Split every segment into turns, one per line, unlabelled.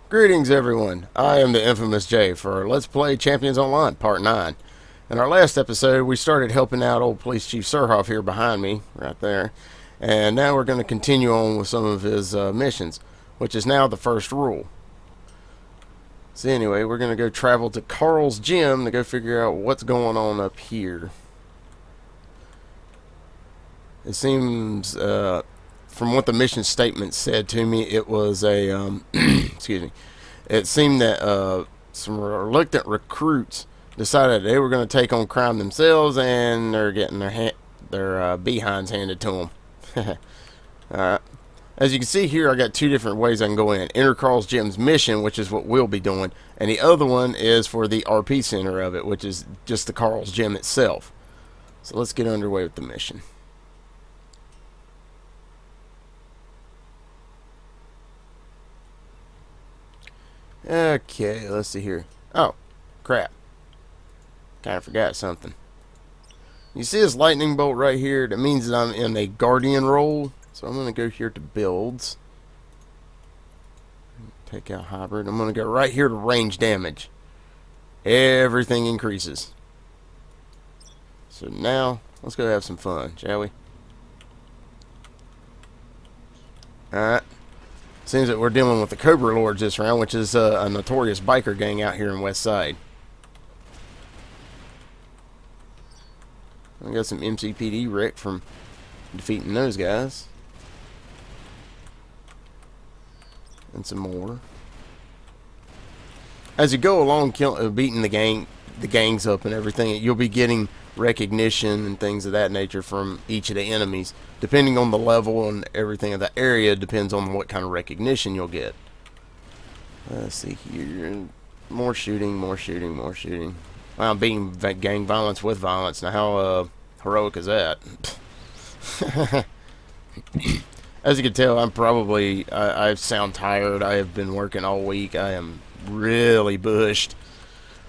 Greetings, everyone. I am the infamous Jay for Let's Play Champions Online Part 9. In our last episode, we started helping out old Police Chief Surhoff here behind me, right there. And now we're going to continue on with some of his missions, which is now the first rule. So anyway, we're going to go travel to Carl's gym to go figure out what's going on up here. It seems, from what the mission statement said to me, it was a, excuse me, it seemed that some reluctant recruits decided they were going to take on crime themselves, and they're getting their behinds handed to them. Alright. As you can see here, I got two different ways I can go in. Enter Carl's Gym's mission, which is what we'll be doing, and the other one is for the RP center of it, which is just the Carl's Gym itself. So let's get underway with the mission. Okay, let's see here. Oh, crap. Kind of forgot something. You see this lightning bolt right here? That means that I'm in a guardian role. So I'm going to go here to builds. Take out hybrid. I'm going to go right here to range damage. Everything increases. So now, let's go have some fun, shall we? Alright. Seems that we're dealing with the Cobra Lords this round, which is a notorious biker gang out here in Westside. I got some MCPD wreck from defeating those guys. And some more. As you go along beating the gangs up and everything, you'll be getting recognition and things of that nature from each of the enemies. Depending on the level and everything of the area, depends on what kind of recognition you'll get. Let's see here. More shooting, more shooting, more shooting. Well, I'm beating gang violence with violence. Now, how heroic is that? As you can tell, I sound tired. I have been working all week. I am really bushed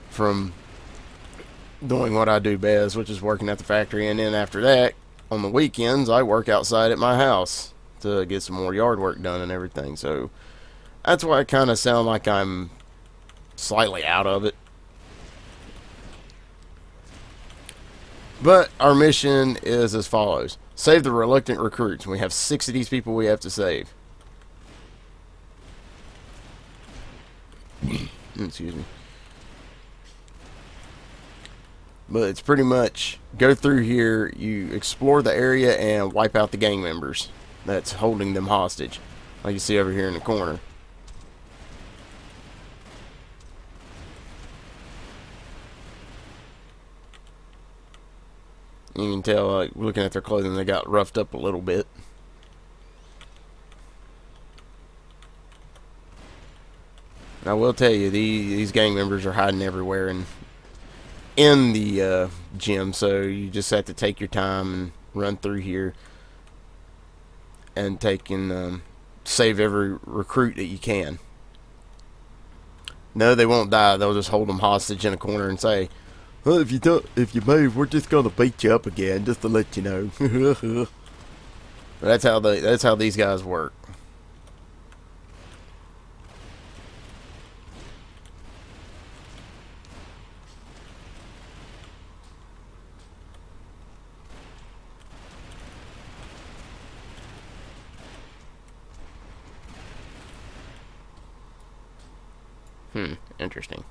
from doing what I do best, which is working at the factory. And then after that, on the weekends, I work outside at my house to get some more yard work done and everything. So that's why I kind of sound like I'm slightly out of it. But our mission is as follows. Save the reluctant recruits. We have 6 of these people we have to save. Excuse me. But it's pretty much go through here, you explore the area and wipe out the gang members that's holding them hostage. Like you see over here in the corner. You can tell, looking at their clothing, they got roughed up a little bit. And I will tell you, these gang members are hiding everywhere in the gym, so you just have to take your time and run through here and take and save every recruit that you can. No, they won't die. They'll just hold them hostage in a corner and say, "Well, if you move, we're just gonna beat you up again, just to let you know." But that's how these guys work. Interesting.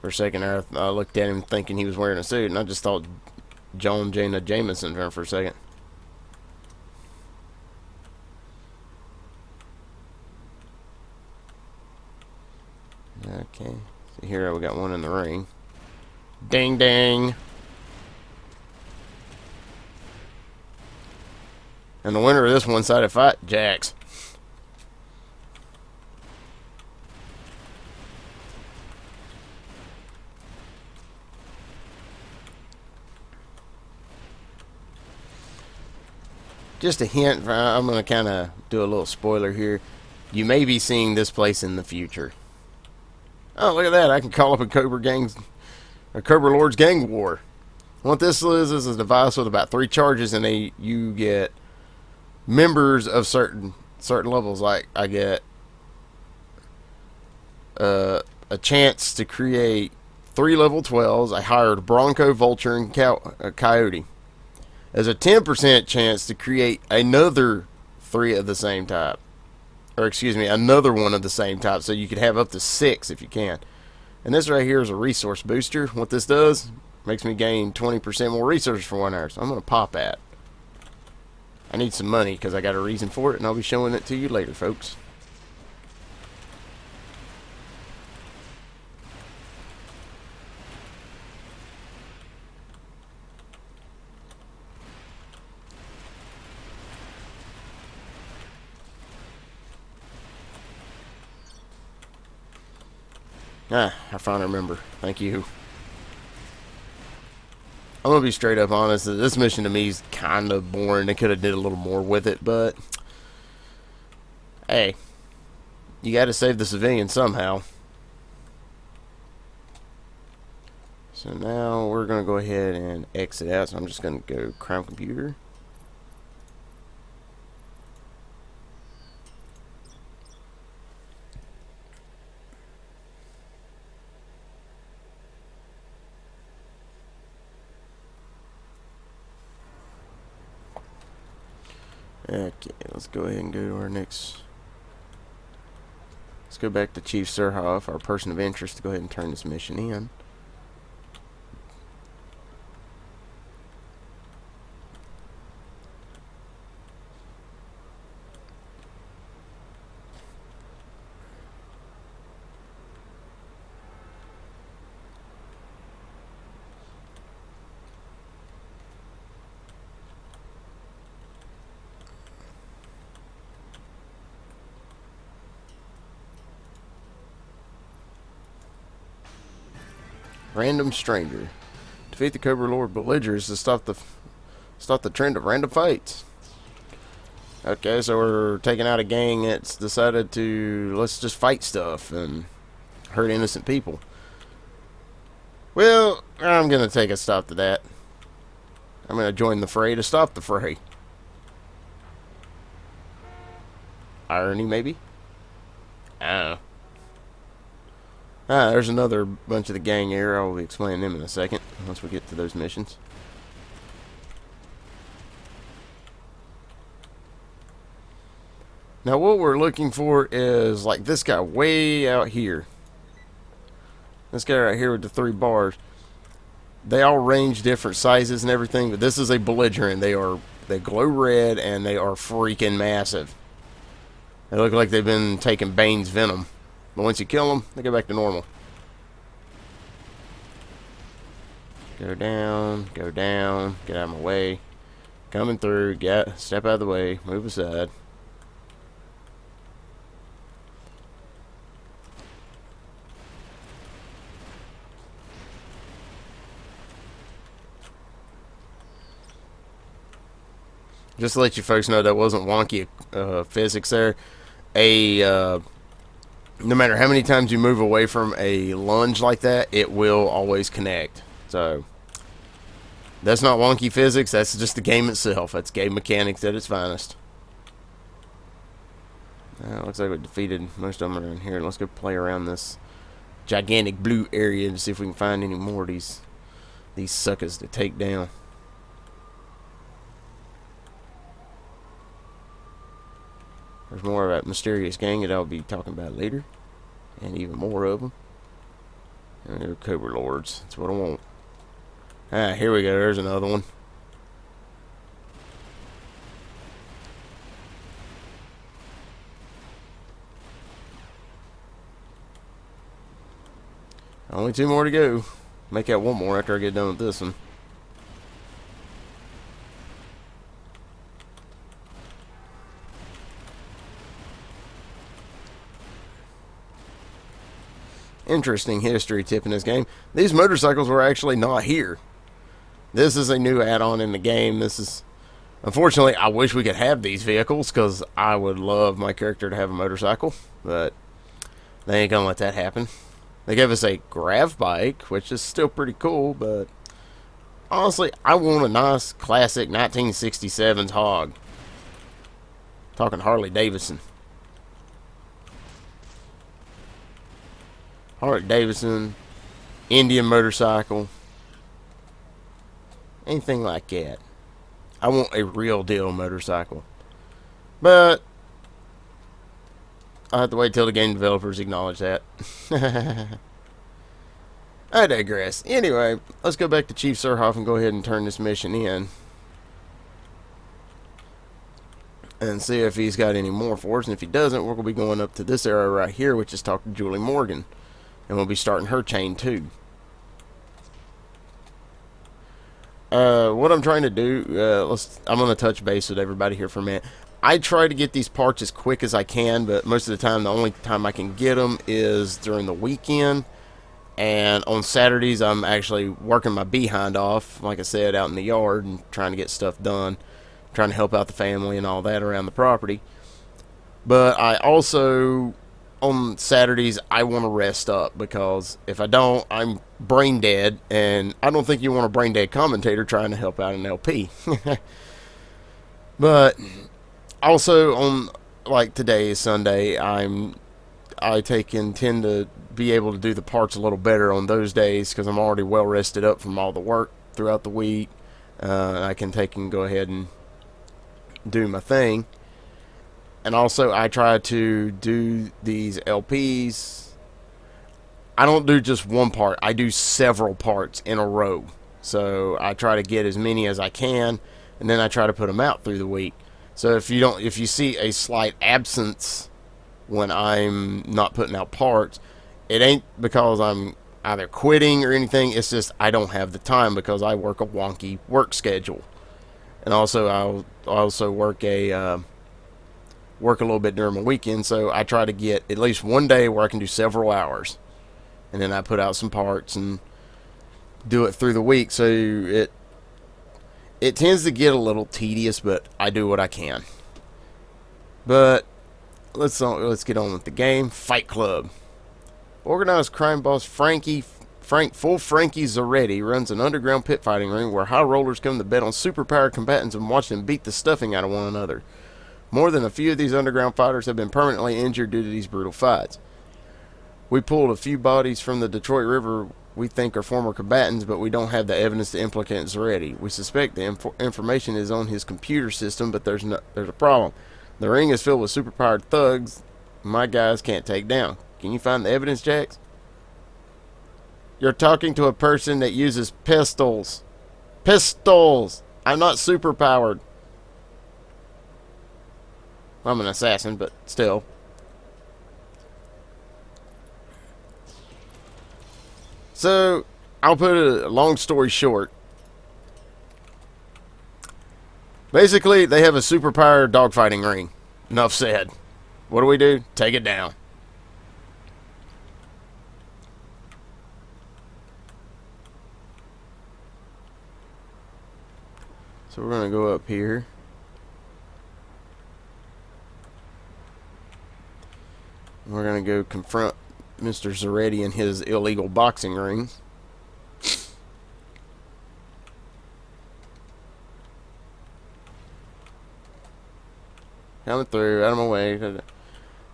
For a second there, I looked at him thinking he was wearing a suit, and I just thought John Jana Jameson there for a second. Okay. So here we got one in the ring. Ding ding. And the winner of this one-sided fight, Jaxx. Just a hint, I'm going to kind of do a little spoiler here. You may be seeing this place in the future. Oh, look at that. I can call up a Cobra Lord's gang war. What this is a device with about 3 charges, and you get members of certain levels. Like, I get a chance to create 3 level 12s. I hired Bronco, Vulture, and Coyote. There's a 10% chance to create another 3 of the same type. Or excuse me, another one of the same type. So you could have up to 6 if you can. And this right here is a resource booster. What this does, makes me gain 20% more resources for 1 hour. So I'm going to pop that. I need some money because I got a reason for it, and I'll be showing it to you later, folks. I finally remember. Thank you. I'm going to be straight up honest. This mission to me is kind of boring. They could have did a little more with it, but hey, you got to save the civilians somehow. So now we're going to go ahead and exit out. So I'm just going to go crime computer. Okay, let's go ahead and go to our next. Let's go back to Chief Surhoff, our person of interest, to go ahead and turn this mission in. Random stranger. Defeat the Cobra Lord belligerents to stop the trend of random fights. Okay, so we're taking out a gang that's decided to let's just fight stuff and hurt innocent people. Well, I'm gonna take a stop to that. I'm gonna join the fray to stop the fray. Irony, maybe? I don't know. There's another bunch of the gang here. I'll be explaining them in a second, once we get to those missions. Now what we're looking for is like this guy way out here. This guy right here with the 3 bars. They all range different sizes and everything, but this is a belligerent. They glow red and they are freaking massive. They look like they've been taking Bane's venom. But once you kill them, they go back to normal. Go down, get out of my way. Coming through, step out of the way, move aside. Just to let you folks know, that wasn't wonky physics there. No matter how many times you move away from a lunge like that, it will always connect. So, that's not wonky physics, that's just the game itself. That's game mechanics at its finest. Looks like we defeated most of them around here. Let's go play around this gigantic blue area to see if we can find any more of these suckers to take down. There's more of that mysterious gang that I'll be talking about later. And even more of them. And they're Cobra Lords. That's what I want. Here we go. There's another one. Only 2 more to go. Make out 1 more after I get done with this one. Interesting history tip in this game. These motorcycles were actually not here. This is a new add-on in the game. This is, unfortunately, I wish we could have these vehicles because I would love my character to have a motorcycle, but they ain't gonna let that happen. They gave us a grav bike, which is still pretty cool, but honestly, I want a nice classic 1967's hog. Talking Harley Davidson. Harley Davidson, Indian motorcycle, anything like that. I want a real deal motorcycle. But I'll have to wait till the game developers acknowledge that. I digress. Anyway, let's go back to Chief Surhoff and go ahead and turn this mission in. And see if he's got any more for us. And if he doesn't, we're going to be going up to this area right here, which is talk to Julie Morgan. And we'll be starting her chain too. What I'm trying to do, I'm going to touch base with everybody here for a minute. I try to get these parts as quick as I can, but most of the time, the only time I can get them is during the weekend. And on Saturdays, I'm actually working my behind off, like I said, out in the yard and trying to get stuff done, trying to help out the family and all that around the property. But I also, on Saturdays, I want to rest up, because if I don't, I'm brain dead, and I don't think you want a brain dead commentator trying to help out an LP. But also on, like today is Sunday, I tend to be able to do the parts a little better on those days, because I'm already well rested up from all the work throughout the week. I can take and go ahead and do my thing. And also, I try to do these LPs. I don't do just one part. I do several parts in a row. So I try to get as many as I can, and then I try to put them out through the week. So if you see a slight absence when I'm not putting out parts, it ain't because I'm either quitting or anything. It's just I don't have the time, because I work a wonky work schedule. And also, I'll also work a little bit during my weekend, so I try to get at least one day where I can do several hours, and then I put out some parts and do it through the week. So it tends to get a little tedious, but I do what I can. But let's get on with the game. Fight Club. Organized crime boss Frankie Zaretti runs an underground pit fighting ring where high rollers come to bet on superpowered combatants and watch them beat the stuffing out of one another. More than a few of these underground fighters have been permanently injured due to these brutal fights. We pulled a few bodies from the Detroit River we think are former combatants, but we don't have the evidence to implicate Zaretti. We suspect the information is on his computer system, but there's a problem. The ring is filled with superpowered thugs my guys can't take down. Can you find the evidence, Jaxx? You're talking to a person that uses pistols. Pistols! I'm not superpowered. I'm an assassin, but still. So, I'll put a long story short. Basically, they have a superpowered dogfighting ring. Enough said. What do? Take it down. So we're going to go up here. We're going to go confront Mr. Zaretti in his illegal boxing ring. Coming through, out of my way.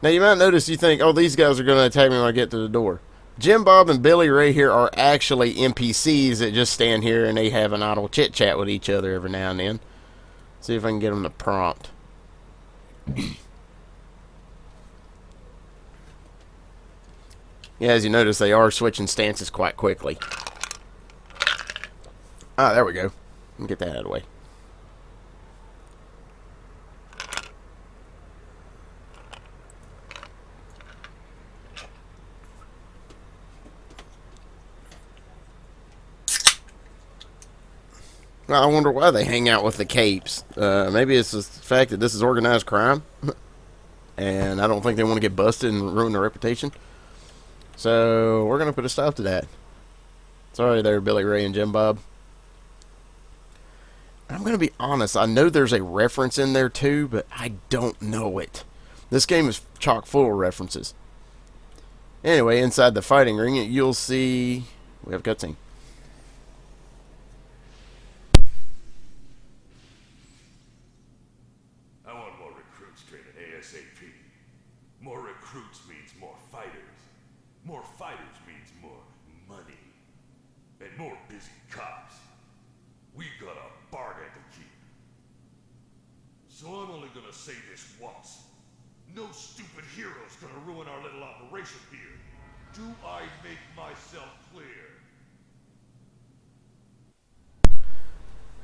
Now you might notice, you think, oh, these guys are going to attack me when I get to the door. Jim Bob and Billy Ray here are actually NPCs that just stand here and they have an idle chit chat with each other every now and then. See if I can get them to prompt. Yeah, as you notice, they are switching stances quite quickly. Ah, there we go. Let me get that out of the way. I wonder why they hang out with the capes. Maybe it's the fact that this is organized crime. And I don't think they want to get busted and ruin their reputation. So, we're going to put a stop to that. Sorry there, Billy Ray and Jim Bob. I'm going to be honest. I know there's a reference in there too, but I don't know it. This game is chock full of references. Anyway, inside the fighting ring, you'll see... We have a cutscene.
I want more recruits trained ASAP. More recruits means more fighters. More fighters means more money. And more busy cops. We got a bargain to keep. So I'm only gonna say this once. No stupid hero's gonna ruin our little operation here. Do I make myself clear?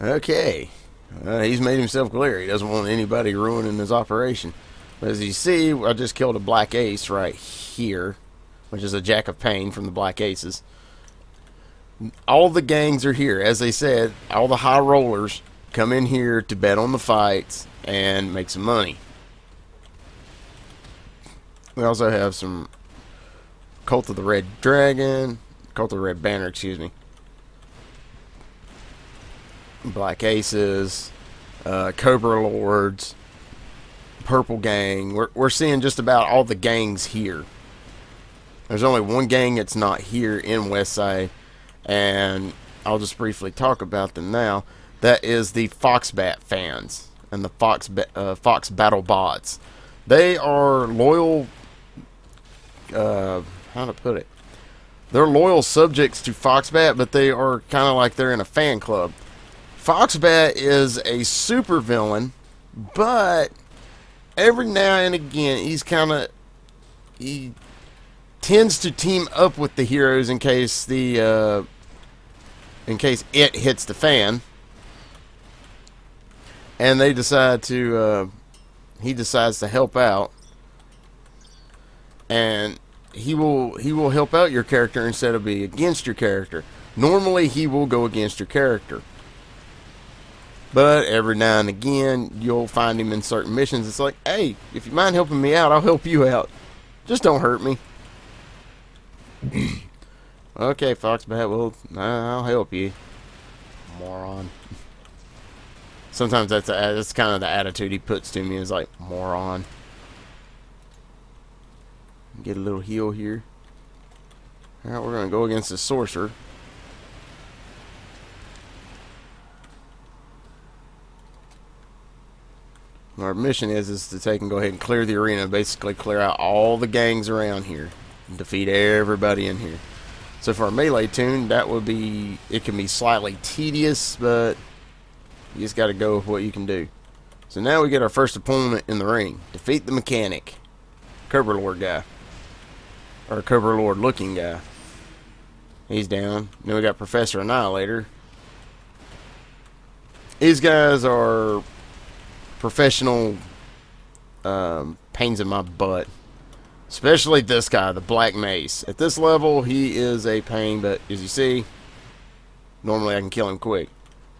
Okay. He's made himself clear. He doesn't want anybody ruining his operation. But as you see, I just killed a Black Ace right here, which is a Jack of Pain from the Black Aces. All the gangs are here. As they said, all the high rollers come in here to bet on the fights and make some money. We also have some Cult of the Red Banner, excuse me. Black Aces, Cobra Lords, Purple Gang. We're seeing just about all the gangs here. There's only one gang that's not here in Westside, and I'll just briefly talk about them now. That is the Foxbat fans and the Fox Battle Bots. They are loyal. How to put it? They're loyal subjects to Foxbat, but they are kind of like they're in a fan club. Foxbat is a super villain, but every now and again he tends to team up with the heroes in case it hits the fan, and they decide to he decides to help out, and he will help out your character instead of be against your character. Normally he will go against your character, but every now and again you'll find him in certain missions. It's like, hey, if you mind helping me out, I'll help you out. Just don't hurt me. Okay, Foxbat, well, I'll help you, moron. Sometimes that's kind of the attitude he puts to me, is like, moron. Get a little heal here. Alright, we're going to go against the sorcerer. Our mission is to take and go ahead and clear the arena. Basically clear out all the gangs around here. And defeat everybody in here. So for a melee tune, that would be... It can be slightly tedious, but you just got to go with what you can do. So now we get our first opponent in the ring. Defeat the mechanic. Cobra Lord guy. Or Cobra Lord looking guy. He's down. Then we got Professor Annihilator. These guys are professional pains in my butt. Especially this guy, the Black Mace. At this level, he is a pain, but as you see, normally I can kill him quick.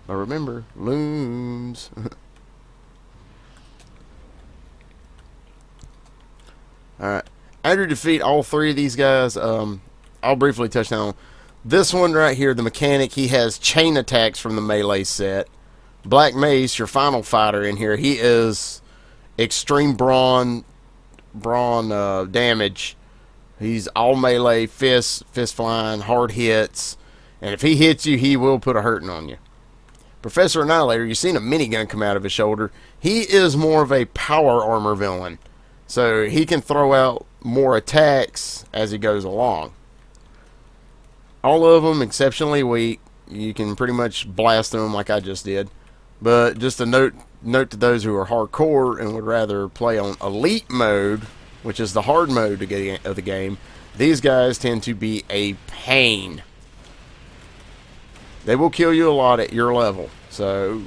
But remember, looms. Alright. After you defeat all three of these guys, I'll briefly touch on this one right here, the mechanic. He has chain attacks from the melee set. Black Mace, your final fighter in here, he is extreme brawn damage. He's all melee, fist flying, hard hits, and if he hits you, he will put a hurting on you. Professor Annihilator, you've seen a minigun come out of his shoulder. He is more of a power armor villain, so he can throw out more attacks as he goes along. All of them exceptionally weak. You can pretty much blast them like I just did. But just a note to those who are hardcore and would rather play on elite mode, which is the hard mode of the game, these guys tend to be a pain. They will kill you a lot at your level. So,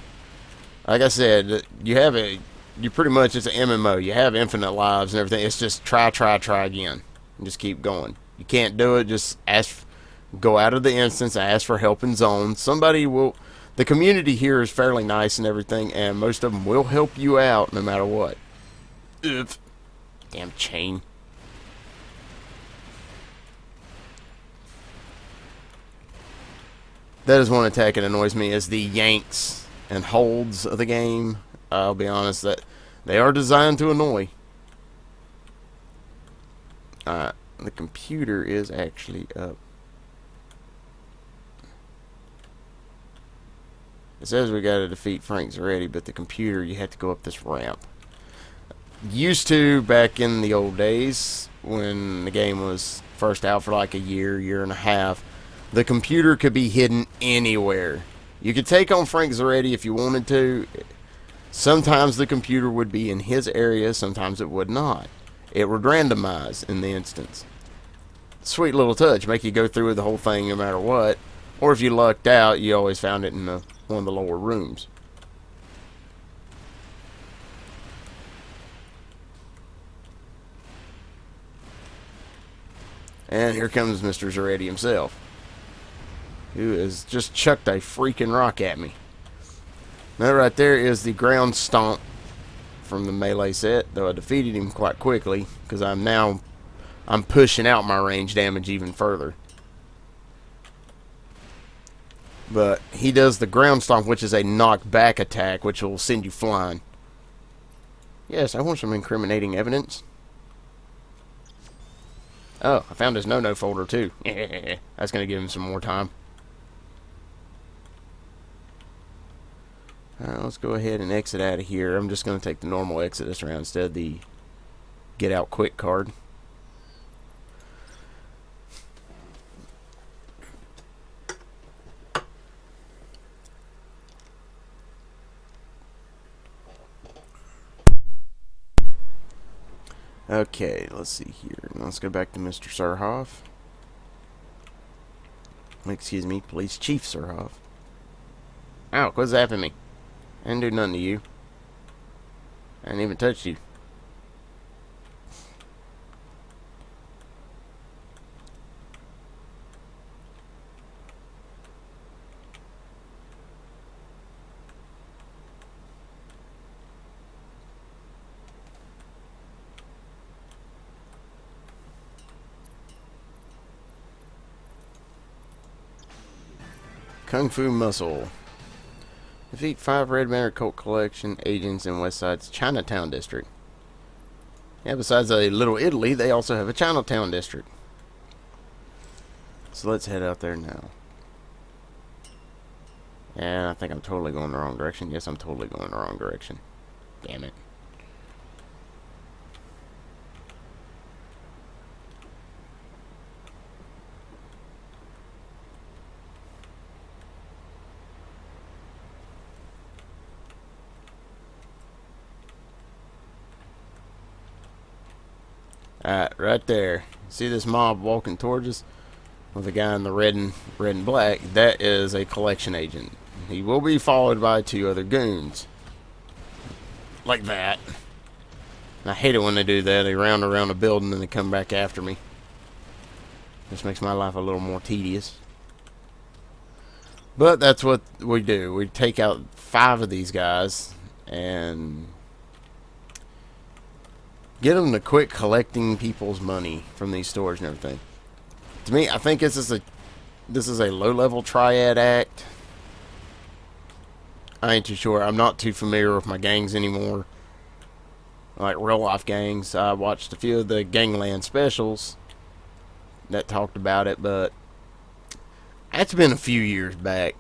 like I said, you pretty much, it's an MMO. You have infinite lives and everything. It's just try again. And just keep going. You can't do it, just go out of the instance, ask for help in zone. Somebody will... The community here is fairly nice and everything, and most of them will help you out no matter what. Oof. Damn chain. That is one attack that annoys me, is the yanks and holds of the game. I'll be honest, that they are designed to annoy. The computer is actually up. It says we got to defeat Frank Zaretti, but the computer, you have to go up this ramp. Used to back in the old days when the game was first out for like a year, year and a half, the computer could be hidden anywhere. You could take on Frank Zaretti if you wanted to. Sometimes the computer would be in his area, sometimes it would not. It would randomize in the instance. Sweet little touch, make you go through with the whole thing no matter what. Or if you lucked out, you always found it in one of the lower rooms. And here comes Mr. Zaretti himself, who has just chucked a freaking rock at me. That right there is the ground stomp from the melee set, though I defeated him quite quickly because I'm pushing out my range damage even further. But he does the ground stomp, which is a knockback attack, which will send you flying. Yes, I want some incriminating evidence. Oh, I found his no-no folder too. That's going to give him some more time. Alright, let's go ahead and exit out of here. I'm just going to take the normal exit this round instead of the get out quick card. Okay, let's see here. Let's go back to Mr. Surhoff. Excuse me, Police Chief Surhoff. Ow, quit zapping me. I didn't do nothing to you. I didn't even touch you. Kung Fu Muscle. Defeat 5 Red Banner Cult Collection agents in Westside's Chinatown district. Yeah, besides a Little Italy, they also have a Chinatown district. So let's head out there now. And I think I'm totally going the wrong direction. Yes, I'm totally going the wrong direction. Damn it. Alright, right there. See this mob walking towards us? With a guy in the red and black. That is a collection agent. He will be followed by 2 other goons. Like that. And I hate it when they do that. They round around a building and they come back after me. This makes my life a little more tedious. But that's what we do. We take out 5 of these guys and get them to quit collecting people's money from these stores and everything. To me, I think this is a low-level triad act. I ain't too sure. I'm not too familiar with my gangs anymore. Like real-life gangs. I watched a few of the Gangland specials that talked about it, but that's been a few years back.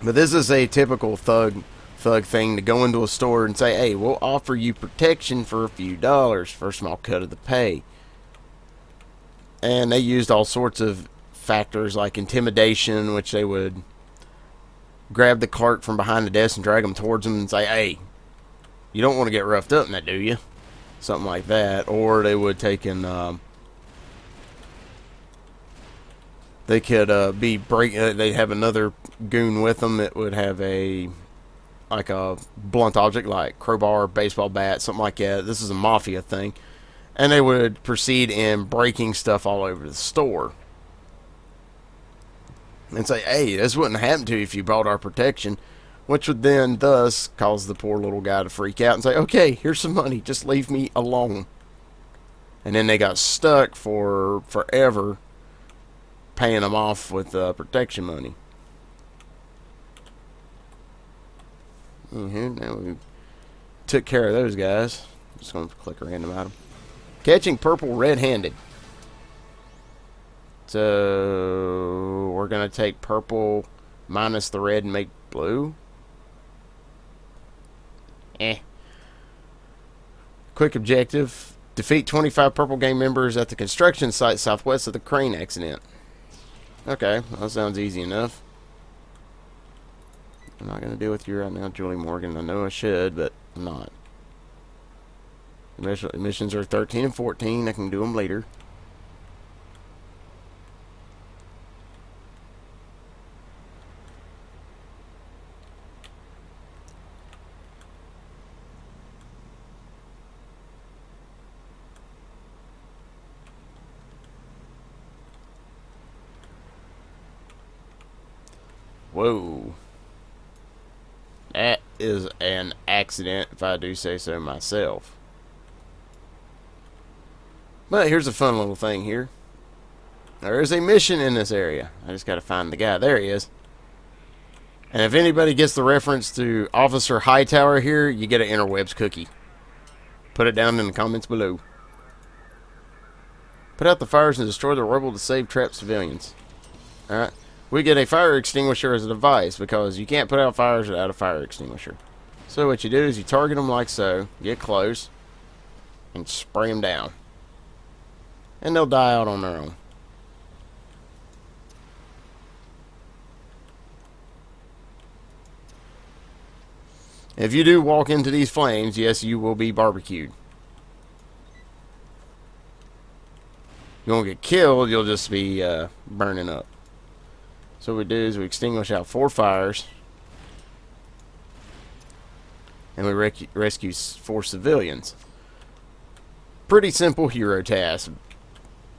But this is a typical thug thing to go into a store and say, hey, we'll offer you protection for a few dollars for a small cut of the pay. And they used all sorts of factors like intimidation, which they would grab the cart from behind the desk and drag them towards them and say, hey, you don't want to get roughed up in that, do you? Something like that. Or they would take and they could be they'd have another goon with them that would have a blunt object like crowbar, baseball bat, something like that. This is a mafia thing. And they would proceed in breaking stuff all over the store. And say, hey, this wouldn't happen to you if you bought our protection. Which would then thus cause the poor little guy to freak out and say, okay, here's some money, just leave me alone. And then they got stuck for forever paying them off with protection money. Now we took care of those guys. Just going to click a random item. Catching purple red-handed. So we're going to take purple minus the red and make blue. Quick objective. Defeat 25 purple gang members at the construction site southwest of the crane accident. Okay, well, that sounds easy enough. I'm not going to deal with you right now, Julie Morgan. I know I should, but I'm not. Missions are 13 and 14. I can do them later. Whoa. That is an accident, if I do say so myself. But here's a fun little thing here. There is a mission in this area. I just got to find the guy. There he is. And if anybody gets the reference to Officer Hightower here, you get an interwebs cookie. Put it down in the comments below. Put out the fires and destroy the rubble to save trapped civilians. Alright. We get a fire extinguisher as a device because you can't put out fires without a fire extinguisher. So what you do is you target them like so, get close, and spray them down. And they'll die out on their own. If you do walk into these flames, yes, you will be barbecued. You won't get killed, you'll just be burning up. So what we do is we extinguish out 4 fires. And we rescue 4 civilians. Pretty simple hero task.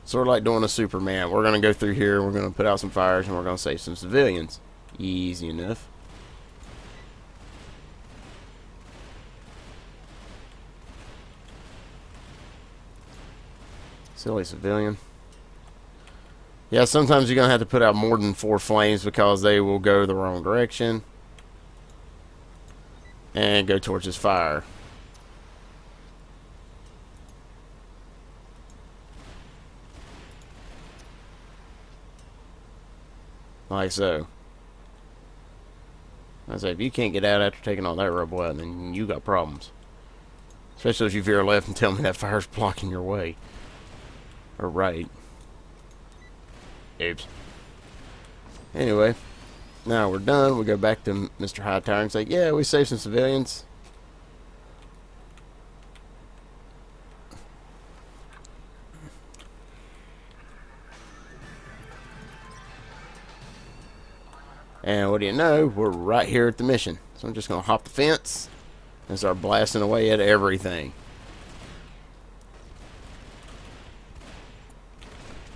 Sort of like doing a Superman. We're going to go through here, we're going to put out some fires, and we're going to save some civilians. Easy enough. Silly civilian. Yeah, sometimes you're going to have to put out more than 4 flames because they will go the wrong direction. And go towards this fire. Like so. I say, if you can't get out after taking all that rubble out, then you got problems. Especially if you veer left and tell me that fire's blocking your way. Or right. Oops. Anyway, now we're done. We go back to Mr. Hightower and say, yeah, we saved some civilians. And what do you know, we're right here at the mission. So I'm just going to hop the fence and start blasting away at everything.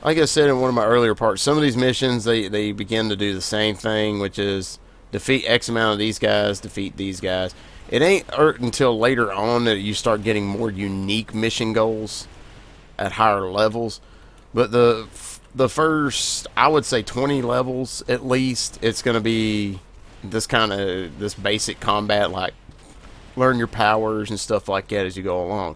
Like I said in one of my earlier parts, some of these missions, they begin to do the same thing, which is defeat X amount of these guys, defeat these guys. It ain't until later on that you start getting more unique mission goals at higher levels. But the first, I would say 20 levels at least, it's going to be this basic combat, like learn your powers and stuff like that as you go along.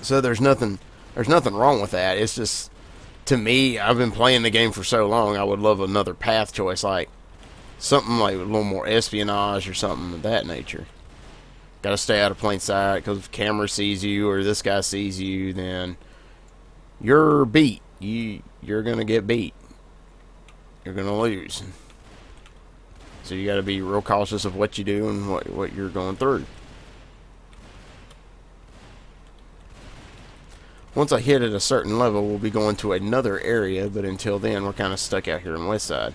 So there's nothing wrong with that. It's just, to me, I've been playing the game for so long, I would love another path choice, like something like a little more espionage or something of that nature. Got to stay out of plain sight, because if camera sees you or this guy sees you, then you're beat. You're gonna get beat. You're gonna lose. So you got to be real cautious of what you do and what you're going through. Once I hit at a certain level, we'll be going to another area, but until then, we're kind of stuck out here in Westside.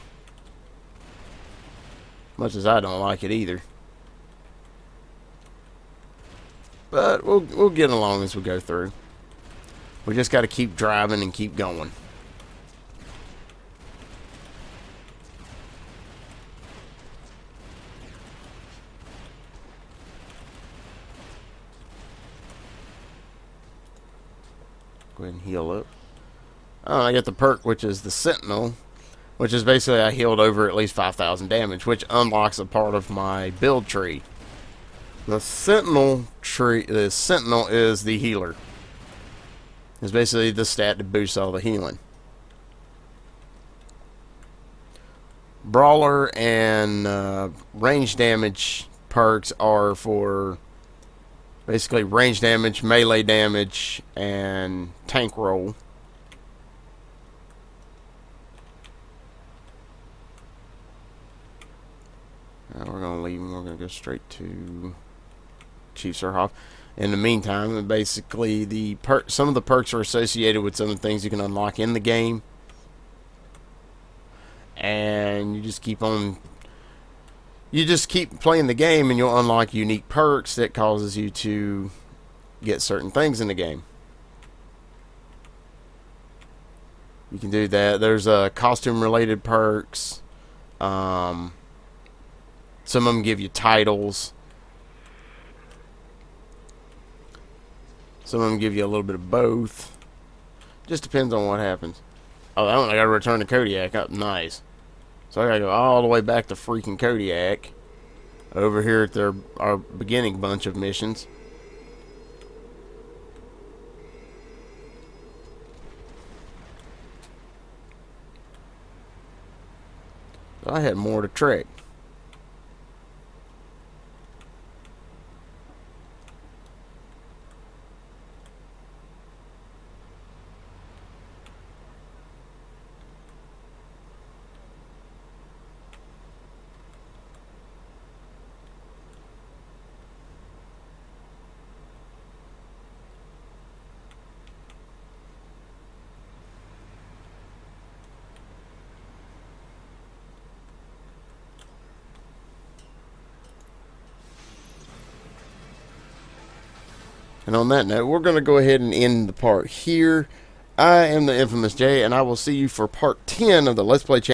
Much as I don't like it either. But we'll get along as we go through. We just got to keep driving and keep going. Go ahead and heal up. I get the perk, which is the Sentinel, which is basically I healed over at least 5,000 damage, which unlocks a part of my build tree. The Sentinel is the healer. It's basically the stat to boost all the healing. Brawler and range damage perks are for Basically, range damage, melee damage, and tank roll. We're going to leave and we're going to go straight to Chief Surhoff. In the meantime, basically, some of the perks are associated with some of the things you can unlock in the game. And you just keep playing the game, and you'll unlock unique perks that causes you to get certain things in the game. You can do that. There's costume related perks. Some of them give you titles. Some of them give you a little bit of both. Just depends on what happens. Oh, that one I gotta return to Kodiak. Oh, nice. So I gotta go all the way back to freaking Kodiak. Over here at our beginning bunch of missions. I had more to trek. And on that note, we're going to go ahead and end the part here. I am the Infamous Jay, and I will see you for part 10 of the Let's Play channel.